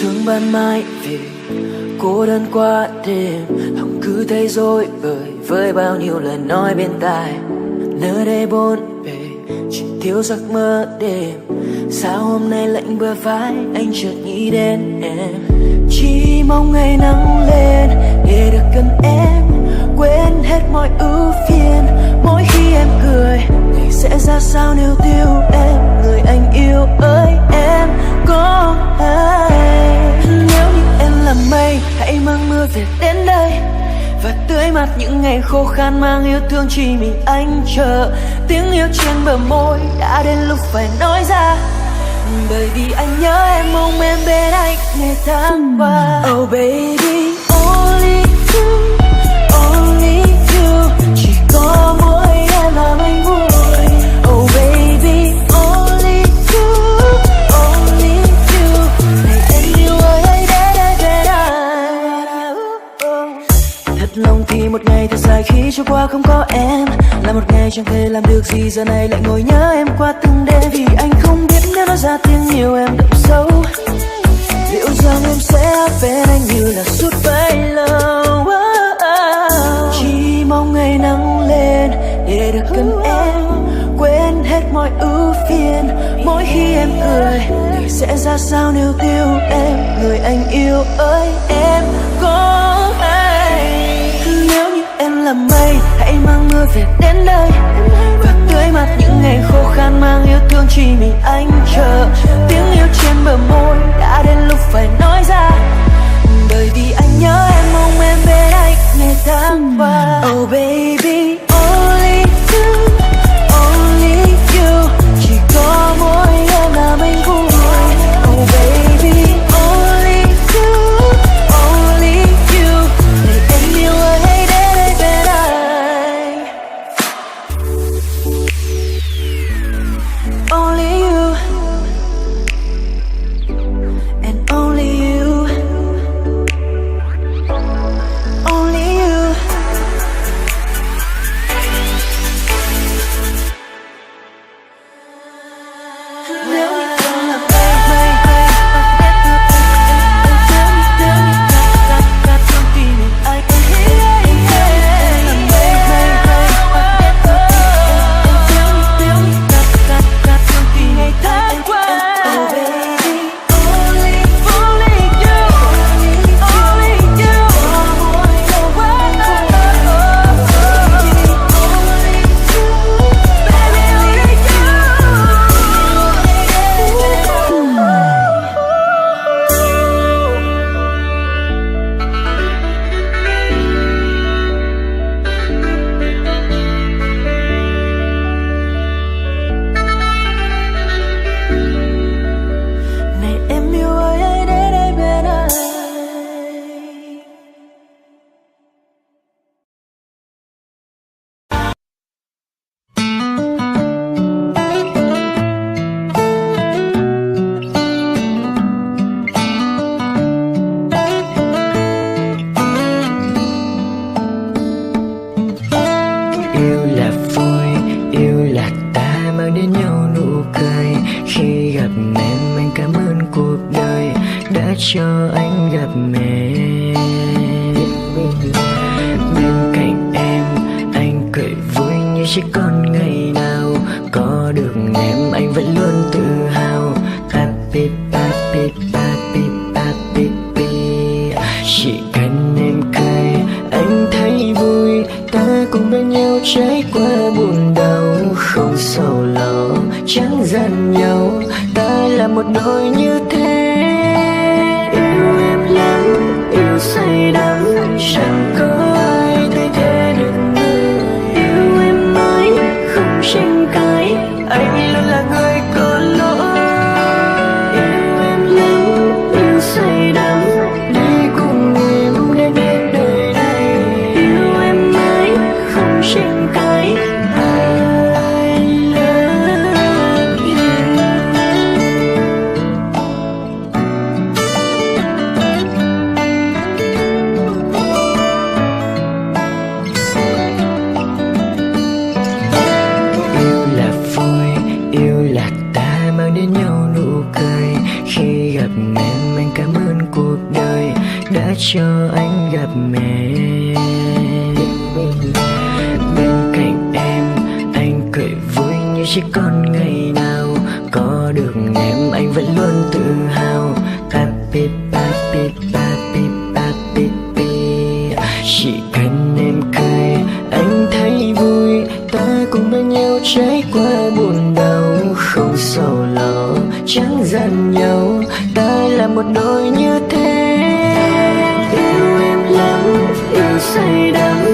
sương ban mai về, cô đơn qua đêm, lòng cứ thấy rối bời với bao nhiêu lời nói bên tai. Nơi đây bốn bề chỉ thiếu giấc mơ đêm, sao hôm nay lạnh bờ vai anh chợt nghĩ đến em. Chỉ mong ngày nắng lên để được gần em, quên hết mọi ưu phiền. Mỗi khi em cười, ngày sẽ ra sao nếu thiếu em, người anh yêu ơi em có hay. Nếu như em là mây, hãy mang mưa về đến đây và tưới mát những ngày khô khan, mang yêu thương chỉ mình anh chờ. Tiếng yêu trên bờ môi đã đến lúc phải nói ra, bởi vì anh nhớ em, mong em bên anh ngày tháng qua. Oh baby, only you, only you, chỉ có mỗi em làm anh vui. Oh baby, only you, only you, này em yêu ơi hãy đến đây bên anh. Thật lòng thì một ngày thật dài khi trôi qua không có em, là một ngày chẳng thể làm được gì, giờ này lại ngồi nhớ em qua từng đêm. Vì anh không biết nếu nói ra tiếng yêu em đậm sâu, liệu rằng em sẽ bên anh như là suốt bấy lâu. Chỉ mong ngày nắng lên để được gần em, quên hết mọi ưu phiền. Mỗi khi em cười, thì sẽ ra sao nếu thiếu em, người anh yêu ơi em có hay. Nếu như em là mây, hãy mang mưa về đến đây và tưới mát những ngày khô khan, mang yêu thương chỉ mình anh chờ. Tiếng yêu trên bờ môi đã đến lúc phải nói ra, bởi vì anh nhớ em, mong em bên anh ngày tháng qua. Oh baby, only you, only you, chỉ có mỗi em làm anh vui. Oh baby, only you, only you, này em yêu ơi hãy đến đây bên anh. Only you, and only you, only you. Nếu như em là mây, cát trong tim mình anh. Cho anh gặp mẹ bên cạnh em, anh cười vui như chiếc con ngày nào. Có được em anh vẫn luôn tự hào. Happy happy happy happy happy. Chỉ cần em cười anh thấy vui, ta cùng bên nhau trải qua buồn đau. Không sầu lo chẳng giận nhau, ta là một đôi như thế. Yêu say đắm chẳng có ai thay thế được người. Yêu em mãi không tranh cãi, anh luôn là người có lỗi. Yêu em lắm, yêu say đắm, đi cùng em để đến đời này. Yêu em mãi không tranh cãi, I love you. cho anh gặp mẹ. Bên cạnh em anh cười vui như chỉ con ngày nào. Có được em anh vẫn luôn tự hào. Papi papi papi papi pi. Chỉ cần em cười anh thấy vui. Ta cùng bên nhau trải qua buồn đau. Không sầu lo chẳng giận nhau. Ta là một đôi như thế. Yêu em lắm, yêu say đắm.